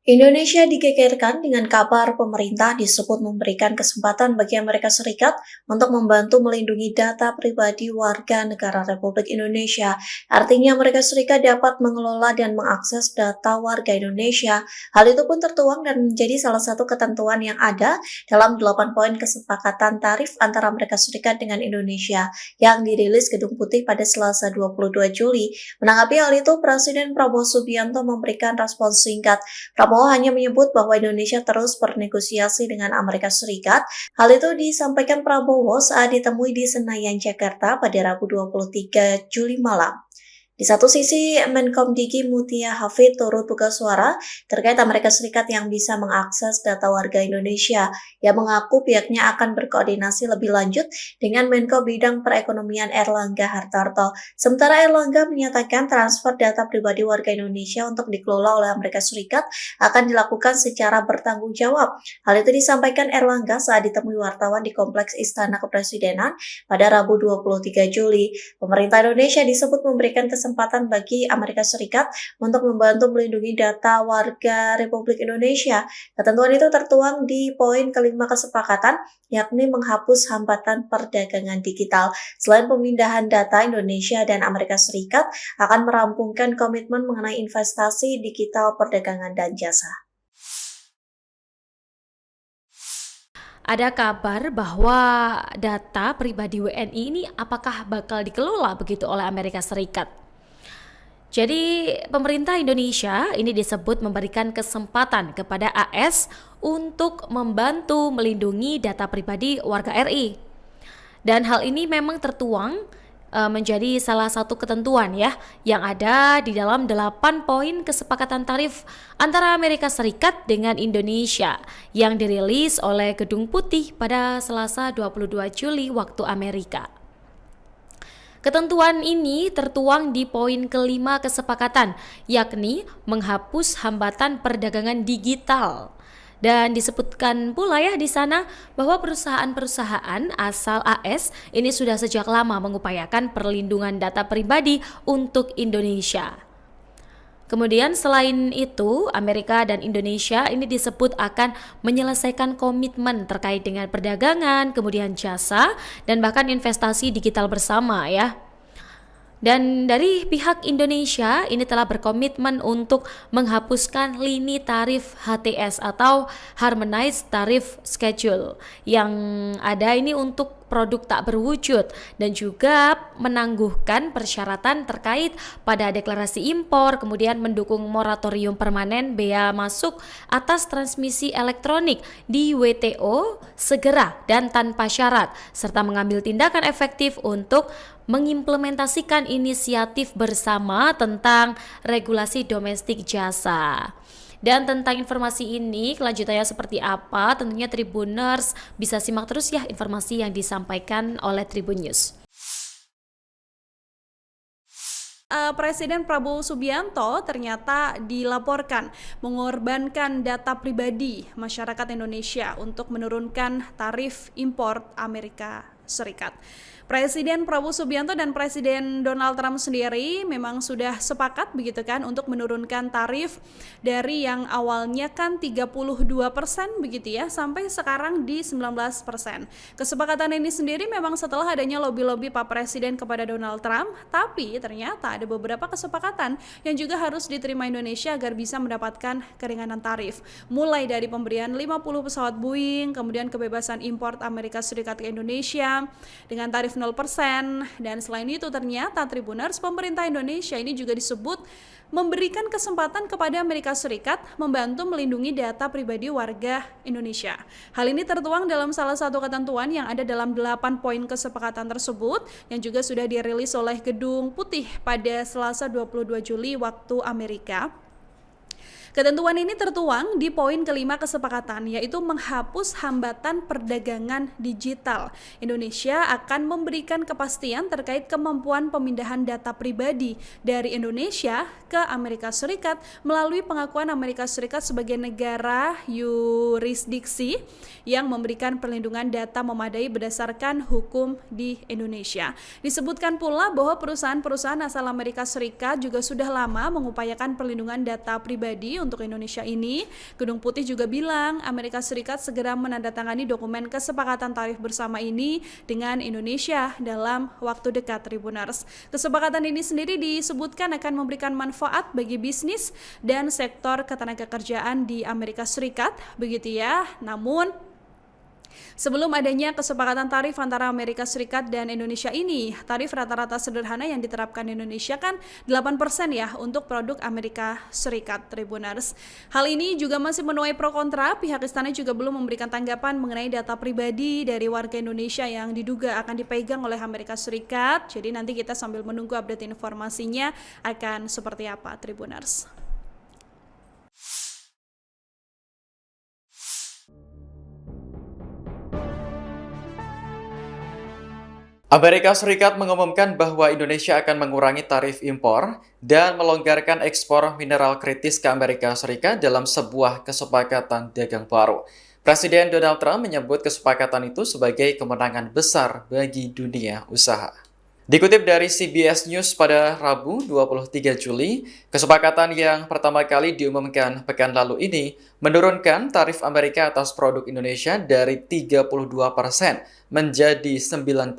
Indonesia digegerkan dengan kabar pemerintah disebut memberikan kesempatan bagi Amerika Serikat untuk membantu melindungi data pribadi warga negara Republik Indonesia. Artinya Amerika Serikat dapat mengelola dan mengakses data warga Indonesia. Hal itu pun tertuang dan menjadi salah satu ketentuan yang ada dalam 8 poin kesepakatan tarif antara Amerika Serikat dengan Indonesia yang dirilis Gedung Putih pada Selasa 22 Juli. Menanggapi hal itu, Presiden Prabowo Subianto memberikan respons singkat. Prabowo hanya menyebut bahwa Indonesia terus bernegosiasi dengan Amerika Serikat. Hal itu disampaikan Prabowo saat ditemui di Senayan, Jakarta pada Rabu 23 Juli malam. Di satu sisi, Menkom Diki Mutia Hafid turut buka suara terkait Amerika Serikat yang bisa mengakses data warga Indonesia. Ia mengaku pihaknya akan berkoordinasi lebih lanjut dengan Menko Bidang Perekonomian Erlangga Hartarto. Sementara Erlangga menyatakan transfer data pribadi warga Indonesia untuk dikelola oleh Amerika Serikat akan dilakukan secara bertanggung jawab. Hal itu disampaikan Erlangga saat ditemui wartawan di Kompleks Istana Kepresidenan pada Rabu 23 Juli. Pemerintah Indonesia disebut memberikan kesempatan bagi Amerika Serikat untuk membantu melindungi data warga Republik Indonesia. Ketentuan itu tertuang di poin kelima kesepakatan, yakni menghapus hambatan perdagangan digital. Selain pemindahan data, Indonesia dan Amerika Serikat akan merampungkan komitmen mengenai investasi digital, perdagangan, dan jasa. Ada kabar bahwa data pribadi WNI ini apakah bakal dikelola begitu oleh Amerika Serikat? Jadi pemerintah Indonesia ini disebut memberikan kesempatan kepada AS untuk membantu melindungi data pribadi warga RI. Dan hal ini memang tertuang menjadi salah satu ketentuan ya yang ada di dalam 8 poin kesepakatan tarif antara Amerika Serikat dengan Indonesia yang dirilis oleh Gedung Putih pada Selasa 22 Juli waktu Amerika. Ketentuan ini tertuang di poin kelima kesepakatan, yakni menghapus hambatan perdagangan digital. Dan disebutkan pula ya di sana bahwa perusahaan-perusahaan asal AS ini sudah sejak lama mengupayakan perlindungan data pribadi untuk Indonesia. Kemudian selain itu, Amerika dan Indonesia ini disebut akan menyelesaikan komitmen terkait dengan perdagangan, kemudian jasa, dan bahkan investasi digital bersama ya. Dan dari pihak Indonesia ini telah berkomitmen untuk menghapuskan lini tarif HTS atau Harmonized Tariff Schedule yang ada ini untuk produk tak berwujud dan juga menangguhkan persyaratan terkait pada deklarasi impor, kemudian mendukung moratorium permanen bea masuk atas transmisi elektronik di WTO segera dan tanpa syarat, serta mengambil tindakan efektif untuk mengimplementasikan inisiatif bersama tentang regulasi domestik jasa. Dan tentang informasi ini kelanjutannya seperti apa, tentunya Tribuners bisa simak terus ya informasi yang disampaikan oleh Tribun News. Presiden Prabowo Subianto ternyata dilaporkan mengorbankan data pribadi masyarakat Indonesia untuk menurunkan tarif impor Amerika Serikat. Presiden Prabowo Subianto dan Presiden Donald Trump sendiri memang sudah sepakat begitu kan untuk menurunkan tarif dari yang awalnya kan 32% begitu ya sampai sekarang di 19%. Kesepakatan ini sendiri memang setelah adanya lobby-lobby Pak Presiden kepada Donald Trump, tapi ternyata ada beberapa kesepakatan yang juga harus diterima Indonesia agar bisa mendapatkan keringanan tarif. Mulai dari pemberian 50 pesawat Boeing, kemudian kebebasan impor Amerika Serikat ke Indonesia dengan tarif 0%, dan selain itu ternyata Tribuners pemerintah Indonesia ini juga disebut memberikan kesempatan kepada Amerika Serikat membantu melindungi data pribadi warga Indonesia. Hal ini tertuang dalam salah satu ketentuan yang ada dalam 8 poin kesepakatan tersebut yang juga sudah dirilis oleh Gedung Putih pada Selasa 22 Juli waktu Amerika. Ketentuan ini tertuang di poin kelima kesepakatan, yaitu menghapus hambatan perdagangan digital. Indonesia akan memberikan kepastian terkait kemampuan pemindahan data pribadi dari Indonesia ke Amerika Serikat melalui pengakuan Amerika Serikat sebagai negara yurisdiksi yang memberikan perlindungan data memadai berdasarkan hukum di Indonesia. Disebutkan pula bahwa perusahaan-perusahaan asal Amerika Serikat juga sudah lama mengupayakan perlindungan data pribadi untuk Indonesia ini, Gedung Putih juga bilang Amerika Serikat segera menandatangani dokumen kesepakatan tarif bersama ini dengan Indonesia dalam waktu dekat, Tribuners. Kesepakatan ini sendiri disebutkan akan memberikan manfaat bagi bisnis dan sektor ketenagakerjaan di Amerika Serikat, begitu ya. Namun sebelum adanya kesepakatan tarif antara Amerika Serikat dan Indonesia ini, tarif rata-rata sederhana yang diterapkan di Indonesia kan 8% ya untuk produk Amerika Serikat, Tribuners. Hal ini juga masih menuai pro kontra. Pihak istana juga belum memberikan tanggapan mengenai data pribadi dari warga Indonesia yang diduga akan dipegang oleh Amerika Serikat. Jadi nanti kita sambil menunggu update informasinya akan seperti apa, Tribuners. Amerika Serikat mengumumkan bahwa Indonesia akan mengurangi tarif impor dan melonggarkan ekspor mineral kritis ke Amerika Serikat dalam sebuah kesepakatan dagang baru. Presiden Donald Trump menyebut kesepakatan itu sebagai kemenangan besar bagi dunia usaha. Dikutip dari CBS News pada Rabu 23 Juli, kesepakatan yang pertama kali diumumkan pekan lalu ini menurunkan tarif Amerika atas produk Indonesia dari 32% menjadi 19%.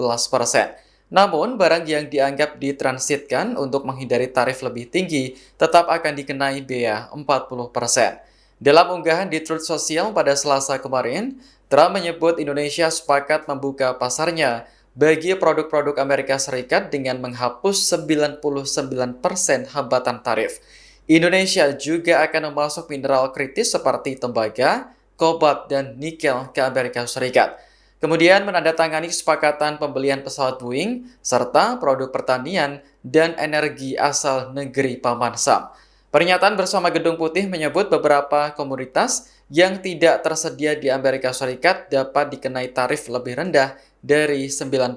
Namun, barang yang dianggap ditransitkan untuk menghindari tarif lebih tinggi tetap akan dikenai bea 40%. Dalam unggahan di Truth Social pada Selasa kemarin, Trump menyebut Indonesia sepakat membuka pasarnya bagi produk-produk Amerika Serikat dengan menghapus 99% hambatan tarif. Indonesia juga akan memasok mineral kritis seperti tembaga, kobalt, dan nikel ke Amerika Serikat. Kemudian menandatangani kesepakatan pembelian pesawat Boeing, serta produk pertanian dan energi asal negeri Paman Sam. Pernyataan bersama Gedung Putih menyebut beberapa komoditas yang tidak tersedia di Amerika Serikat dapat dikenai tarif lebih rendah dari 19%.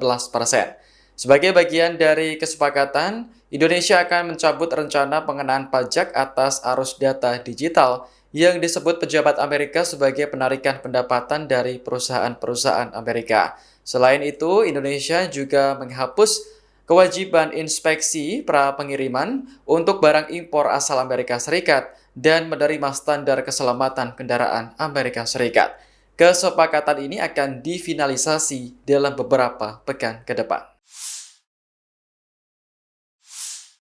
Sebagai bagian dari kesepakatan, Indonesia akan mencabut rencana pengenaan pajak atas arus data digital yang disebut pejabat Amerika sebagai penarikan pendapatan dari perusahaan-perusahaan Amerika. Selain itu, Indonesia juga menghapus kewajiban inspeksi pra-pengiriman untuk barang impor asal Amerika Serikat dan menerima standar keselamatan kendaraan Amerika Serikat. Kesepakatan ini akan difinalisasi dalam beberapa pekan ke depan.